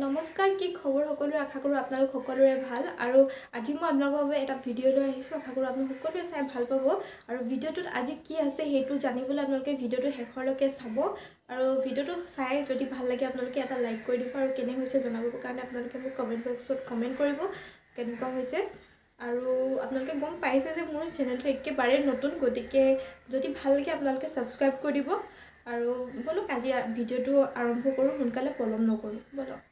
নমস্কাৰ কি খবৰ সকলোৰে আশা কৰোঁ আপোনালোক সকলোৰে ভাল আৰু আজি মই আপোনালোকৰ বাবে এটা ভিডিঅ' লৈ আহিছোঁ আশা কৰোঁ আপোনালোক সকলোৱে চাই ভাল পাব আৰু ভিডিঅ'টোত আজি কি আছে সেইটো জানিবলৈ আপোনালোকে ভিডিঅ'টো শেষলৈকে চাব আৰু ভিডিঅ'টো চাই যদি ভাল লাগে আপোনালোকে এটা লাইক কৰি দিব আৰু কেনে হৈছে জনাবৰ কাৰণে আপোনালোকে মোক কমেণ্ট বক্সত কমেণ্ট কৰিব কেনেকুৱা হৈছে আৰু আপোনালোকে গম পাইছে যে মোৰ চেনেলটো একেবাৰে নতুন গতিকে যদি ভাল লাগে আপোনালোকে সাবস্ক্ৰাইব কৰি দিব আৰু বলক আজি ভিডিঅ'টো আৰম্ভ কৰোঁ সোনকালে পলম নকৰোঁ বলক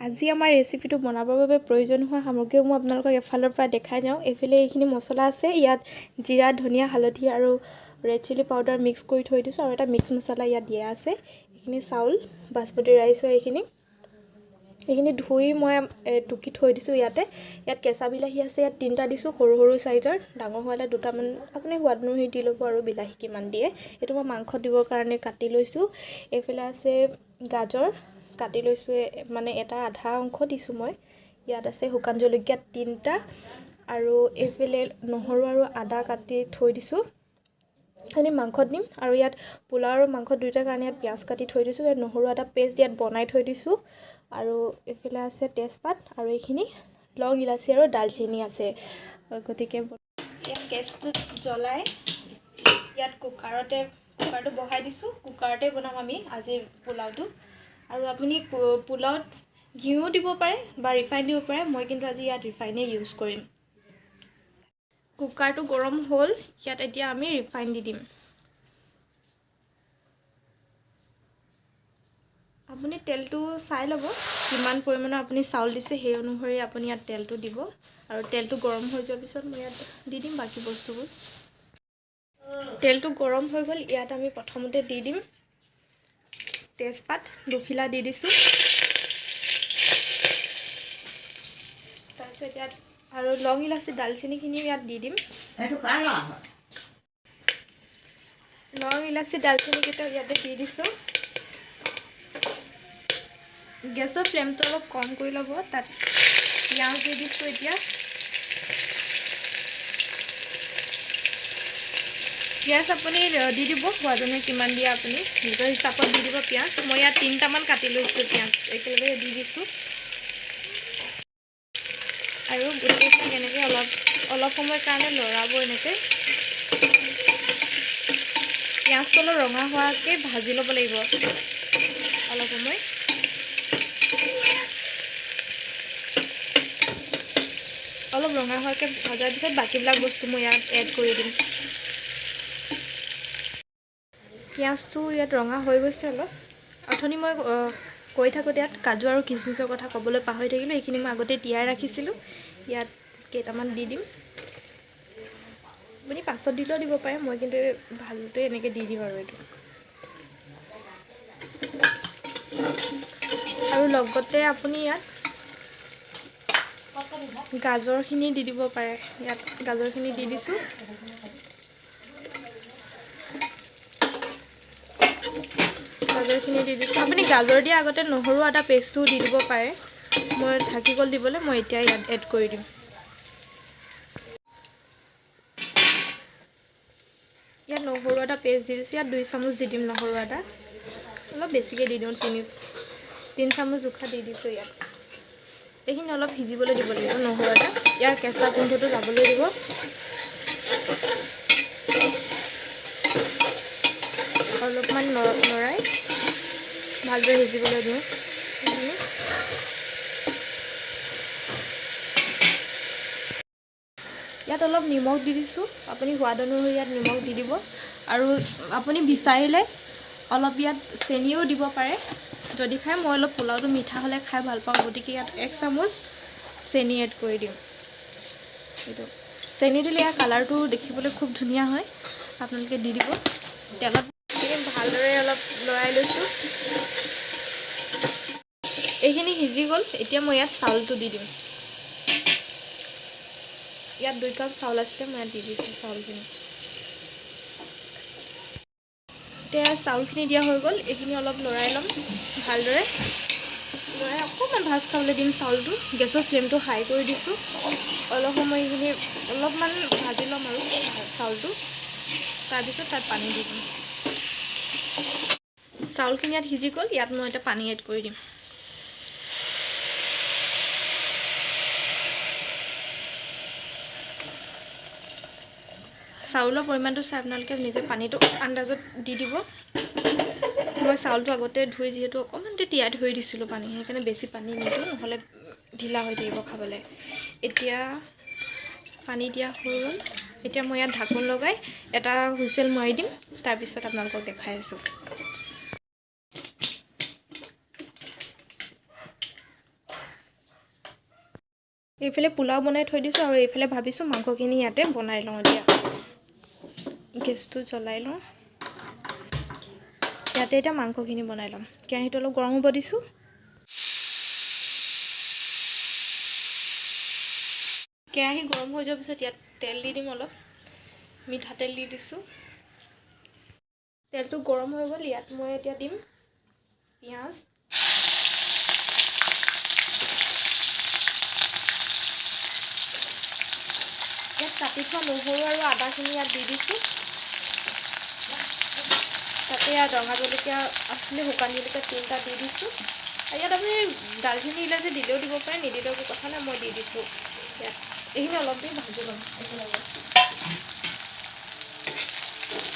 আজি আমাৰ ৰেচিপিটো বনাবৰ বাবে প্ৰয়োজন হোৱা সামগ্ৰী মই আপোনালোকক এফালৰ পৰা দেখাই যাওঁ এফালে এইখিনি মছলা আছে ইয়াত জিৰা ধনিয়া হালধি আৰু ৰেড চিলি পাউডাৰ মিক্স কৰি থৈ দিছোঁ আৰু এটা মিক্স মছলা ইয়াত দিয়া আছে এইখিনি চাউল বাসমতি ৰাইচ হয় এইখিনি ধুই মই টুকি থৈ দিছোঁ ইয়াত কেঁচা বিলাহী আছে ইয়াত 3টা দিছোঁ সৰু সৰু সাইজৰ ডাঙৰ হোৱালে দুটামান আপুনি সোৱাদ অনুসৰি দি ল'ব আৰু বিলাহী কিমান দিয়ে এইটো মই মাংস দিবৰ কাৰণে কাটি লৈছোঁ এইফালে আছে গাজৰ কাটি লৈছোঁ মানে এটা আধা অংশ দিছোঁ মই ইয়াত আছে শুকান জলকীয়া 3টা আৰু এইফালে নহৰু আৰু আদা কাটি থৈ দিছোঁ খালি মাংসত দিম আৰু ইয়াত পোলাও আৰু মাংস দুইটাৰ কাৰণে ইয়াত পিঁয়াজ কাটি থৈ দিছোঁ ইয়াত নহৰু আদা পেষ্ট ইয়াত বনাই থৈ দিছোঁ আৰু এইফালে আছে তেজপাত আৰু এইখিনি লং ইলাচি আৰু ডালচেনি আছে গতিকে ইয়াত গেছটো জ্বলাই ইয়াত কুকাৰটো বহাই দিছোঁ কুকাৰতে বনাম আমি আজিৰ পোলাওটো আৰু আপুনি পোলাওত ঘিউ দিব পাৰে বা ৰিফাইন দিব পাৰে মই কিন্তু আজি ইয়াত ৰিফাইনে ইউজ কৰিম কুকাৰটো গৰম হ'ল ইয়াত এতিয়া আমি ৰিফাইন দি দিম আপুনি তেলটো চাই ল'ব কিমান পৰিমাণৰ আপুনি চাউল দিছে সেই অনুসৰি আপুনি ইয়াত তেলটো দিব আৰু তেলটো গৰম হৈ যোৱাৰ পিছত মই ইয়াত দি দিম বাকি বস্তুবোৰ তেলটো গৰম হৈ গ'ল ইয়াত আমি প্ৰথমতে দি দিম তেজপাত দুখিলা দি দিছোঁ তাৰপিছত ইয়াত আৰু লং ইলাচি ডালচেনিখিনি ইয়াত দি দিম লং ইলাচি ডালচেনিকেইটা ইয়াতে দি দিছোঁ গেছৰ ফ্লেমটো অলপ কম কৰি ল'ব তাত পিঁয়াজ দি দিছোঁ এতিয়া পিঁয়াজ আপুনি দি দিব সোৱাদ অনুসৰি কিমান দিয়ে আপুনি নিজৰ হিচাপত দি দিব পিঁয়াজ মই ইয়াত 3টামান কাটি লৈছোঁ পিঁয়াজ একেলগে দি দিছোঁ আৰু গোটেইবিলাক এনেকৈ অলপ সময়ৰ কাৰণে লৰাব এনেকৈ পিঁয়াজটো অলপ ৰঙা হোৱাকৈ ভাজি ল'ব লাগিব অলপ সময় অলপ ৰঙা হোৱাকৈ ভজাৰ পিছত বাকীবিলাক বস্তু মই ইয়াত এড কৰি দিম পিঁয়াজটো ইয়াত ৰঙা হৈ গৈছে অলপ অথনি মই কৈ থাকোঁতে ইয়াত কাজু আৰু কিচমিচৰ কথা ক'বলৈ পাহৰি থাকিলোঁ এইখিনি মই আগতে তিয়াই ৰাখিছিলোঁ ইয়াত কেইটামান দি দিম আপুনি পাছত দিলেও দিব পাৰে মই কিন্তু ভালতে এনেকৈ দি দিম আৰু এইটো আৰু লগতে আপুনি ইয়াত গাজৰখিনি দি দিব পাৰে ইয়াত গাজৰখিনি দি দিছোঁ গাজৰখিনি দি দিছোঁ আপুনি গাজৰ দিয়া আগতে নহৰু আদা পেষ্টটো দি দিব পাৰে মই ঢাকি গ'ল দিবলৈ মই এতিয়া ইয়াত এড কৰি দিম ইয়াত নহৰু আদা পেষ্ট দি দিছোঁ ইয়াত 2 চামুচ দি দিম নহৰু আদা অলপ বেছিকৈ দি দিওঁ 3 চামুচ জোখা দি দিছোঁ ইয়াত এইখিনি অলপ সিজিবলৈ দিব লাগিব নহৰু আদা ইয়াৰ কেঁচা গোন্ধটো যাবলৈ দিব অলপমান লৰাই ভালদৰে সিজিবলৈ দিওঁ ইয়াত অলপ নিমখ দি দিছোঁ আপুনি সোৱাদ অনুসৰি ইয়াত নিমখ দি দিব আৰু আপুনি বিচাৰিলে অলপ ইয়াত চেনিও দিব পাৰে যদি খাই মই অলপ পোলাওটো মিঠা হ'লে খাই ভাল পাওঁ গতিকে ইয়াত 1 চামুচ চেনি এড কৰি দিম এইটো চেনি দিলে ইয়াৰ কালাৰটো দেখিবলৈ খুব ধুনীয়া হয় আপোনালোকে দি দিব তেলত ভালদৰে অলপ লৰাই লৈছোঁ এইখিনি সিজি গ'ল এতিয়া মই ইয়াত চাউলটো দি দিম ইয়াত 2 কাপ চাউল আছিলে মই ইয়াত দি দিছোঁ চাউলখিনি এতিয়া চাউলখিনি দিয়া হৈ গ'ল এইখিনি অলপ লৰাই ল'ম ভালদৰে লৰাই অকণমান ভাজ খাবলৈ দিম চাউলটো গেছৰ ফ্লেমটো হাই কৰি দিছোঁ অলপ সময় এইখিনি অলপমান ভাজি ল'ম আৰু চাউলটো তাৰপিছত তাত পানী দি দিম। চাউলখিনি ইয়াত সিজি গ'ল, ইয়াত মই এটা পানী এড কৰি দিম। চাউলৰ পৰিমাণটো চাই আপোনালোকে নিজে পানীটো আন্দাজত দি দিব। মই চাউলটো আগতে ধুই যিহেতু অকণমান তিয়াই থৈ দিছিলোঁ পানী, সেইকাৰণে বেছি পানী নিদিওঁ, নহ'লে ঢিলা হৈ থাকিব খাবলৈ। এতিয়া পানী দিয়া হৈ গ'ল। এতিয়া মই ইয়াত ঢাকোন লগাই এটা হুইচেল মাৰি দিম, তাৰপিছত আপোনালোকক দেখাই আছোঁ। এইফালে পোলাও বনাই থৈ দিছোঁ আৰু এইফালে ভাবিছোঁ মাংসখিনি ইয়াতে বনাই লওঁ। এতিয়া গেছটো জ্বলাই লওঁ। ইয়াতে এতিয়া মাংসখিনি বনাই ল'ম। কেৰাহীটো অলপ গৰম হ'ব দিছোঁ। কেৰাহী গৰম হৈ যোৱাৰ পিছত ইয়াত তেল দি দিম, অলপ মিঠাতেল দি দিছোঁ। তেলটো গৰম হৈ গ'ল, ইয়াত মই এতিয়া দিম পিঁয়াজ। ইয়াত কাটি থোৱা নহৰু আৰু আদাখিনি ইয়াত দি দিছোঁ। তাতে ইয়াত ৰঙা জলকীয়া আছিলে, শুকান জলকীয়া 3টা দি দিছোঁ। আৰু ইয়াত আপুনি দালচেনি ইলাচি দিলেও দিব পাৰে, নিদিলেও কথা নাই, মই দি দিছোঁ। ইয়াত এইখিনি অলপ দেৰি ভাজি ল'ম একেলগে।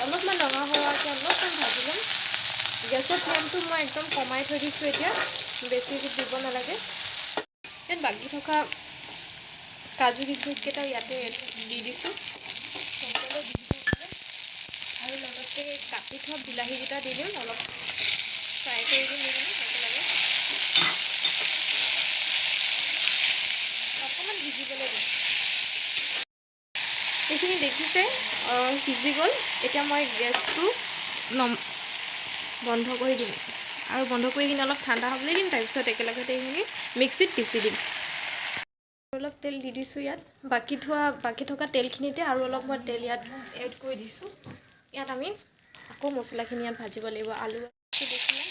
অলপমান ৰঙা হোৱাকৈ অলপমান ভাজি ল'ম। গেছৰ ফ্লেমটো মই একদম কমাই থৈ দিছোঁ। এতিয়া বেছি দিব নালাগে। ইয়াত বাকী থকা কাজু কিচমিচকেইটাও ইয়াতে দি দিছোঁ, আৰু লগতে কাটি থোৱা বিলাহীকেইটা দি দিম, অলপ ফ্ৰাই কৰি দিম একেলগে। অকণমান ভিজিবলৈ দিম। এইখিনি দেখিছে সিজি গ'ল। এতিয়া মই গেছটো বন্ধ কৰি দিম, আৰু বন্ধ কৰি কিনে অলপ ঠাণ্ডা হ'বলৈ দিম। তাৰপিছত একেলগতে এইখিনি মিক্সিত পিচি দিম। অলপ তেল দি দিছোঁ ইয়াত, বাকী থকা তেলখিনিতে আৰু অলপ মই তেল ইয়াত এড কৰি দিছোঁ। ইয়াত আমি আকৌ মছলাখিনি ইয়াত ভাজিব লাগিব। আলু দিছিলোঁ,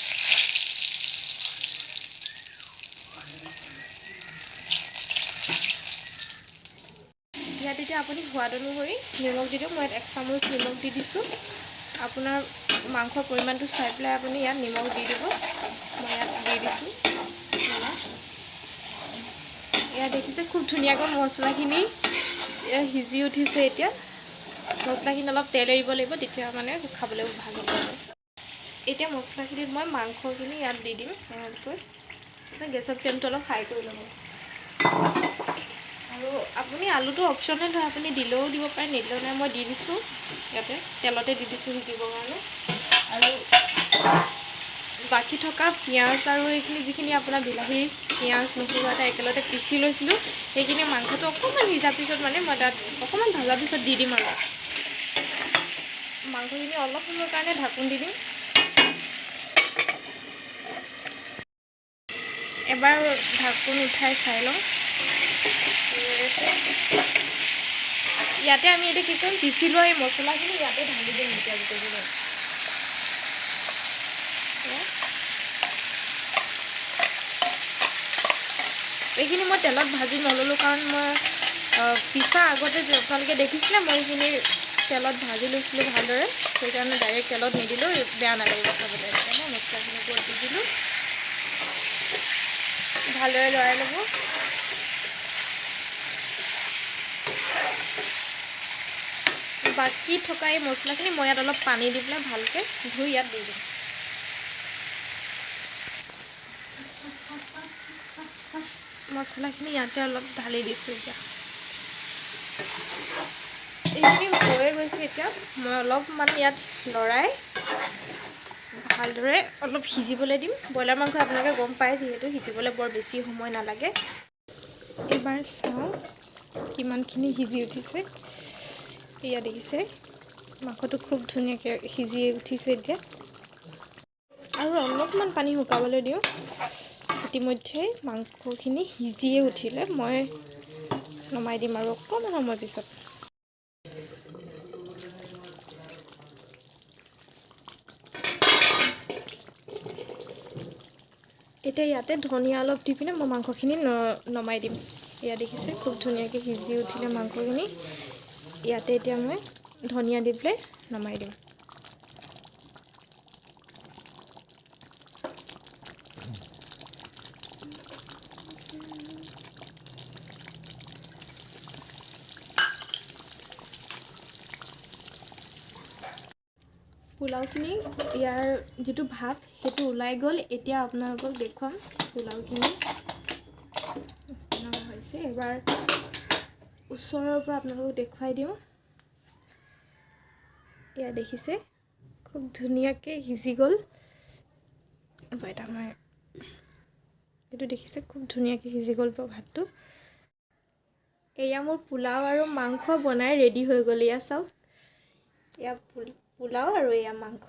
ইয়াত এতিয়া আপুনি সোৱাদ অনুসৰি নিমখ দি দিয়ক। মই ইয়াত 1 চামুচ নিমখ দি দিছোঁ। আপোনাৰ মাংসৰ পৰিমাণটো চাই পেলাই আপুনি ইয়াত নিমখ দি দিব। মই ইয়াত দি দিছোঁ। ইয়াত দেখিছে খুব ধুনীয়াকৈ মছলাখিনি সিজি উঠিছে। এতিয়া মছলাখিনি অলপ তেল এৰিব লাগিব, তেতিয়া মানে খাবলৈ ভাল হ'ব। এতিয়া মছলাখিনিত মই মাংসখিনি ইয়াত দি দিম। গেছৰ ফ্লেমটো অলপ হাই কৰি ল'ব। আৰু আপুনি আলুটো অপশ্যনেল হয়, আপুনি দিলেও দিব পাৰে, নিদিলেও নাই। মই দি দিছোঁ, ইয়াতে তেলতে দি দিছোঁ সিজিবৰ কাৰণে। আৰু বাকী থকা পিঁয়াজ আৰু এইখিনি যিখিনি আপোনাৰ বিলাহী, পিঁয়াজ, নহৰু এটা একেলগতে পিচি লৈছিলোঁ, সেইখিনি মাংসটো অকণমান সিজাৰ পিছত মানে মই তাত অকণমান ভজাৰ পিছত দি দিম। আৰু মাংসখিনি অলপ সময়ৰ কাৰণে ঢাকোন দি দিম। এবাৰ ঢাকোন উঠাই চাই লওঁ। ইয়াতে আমি এতিয়া কি কৰিম, পিচি লোৱা এই মছলাখিনি ইয়াতে ঢালি দিম। এইখিনি মই তেলত ভাজি নল'লোঁ, কাৰণ মই পিছা আগতে আপোনালোকে দেখিছিলে মই এইখিনি তেলত ভাজি লৈছিলোঁ ভালদৰে। সেইকাৰণে ডাইৰেক্ট তেলত নিদিলোঁ, বেয়া নালাগিব খাবলৈ। সেইকাৰণে মছলাখিনি ওপৰত দি দিলোঁ, ভালদৰে লৰাই ল'ব। বাকী থকা এই মছলাখিনি মই ইয়াত অলপ পানী দি পেলাই ভালকৈ ধুই ইয়াত দি দিম। মছলাখিনি ইয়াতে অলপ ঢালি দিছোঁ। এতিয়া এইখিনি হৈয়ে গৈছে। এতিয়া মই অলপমান ইয়াত লৰাই ভালদৰে অলপ সিজিবলৈ দিম। ব্ৰইলাৰ মাংস আপোনালোকে গম পায় যিহেতু সিজিবলৈ বৰ বেছি সময় নালাগে। এবাৰ চাওঁ কিমানখিনি সিজি উঠিছে। এয়া দেখিছে মাংসটো খুব ধুনীয়াকৈ সিজি উঠিছে। এতিয়া আৰু অলপমান পানী শুকাবলৈ দিওঁ। ইতিমধ্যে মাংসখিনি সিজিয়ে উঠিলে, মই নমাই দিম আৰু অকণমান সময় পিছত। এতিয়া ইয়াতে ধনিয়া অলপ দি পিনে মই মাংসখিনি নমাই দিম। এয়া দেখিছে খুব ধুনীয়াকৈ সিজি উঠিলে মাংসখিনি। ইয়াতে এতিয়া মই ধনিয়া দি পেলাই নমাই দিম। পোলাওখিনি ইয়াৰ যিটো ভাপ সেইটো ওলাই গ'ল। এতিয়া আপোনালোকক দেখুৱাম পোলাওখিনি কেনেকুৱা হৈছে। এবাৰ ওচৰৰ পৰা আপোনালোকক দেখুৱাই দিওঁ। এয়া দেখিছে খুব ধুনীয়াকৈ সিজি গ'ল। এটা মই এইটো দেখিছে খুব ধুনীয়াকৈ সিজি গ'ল ভাতটো। এয়া মোৰ পোলাও আৰু মাংস বনাই ৰেডি হৈ গ'ল। এয়া চাওক, এয়া পোলাও আৰু এয়া মাংস।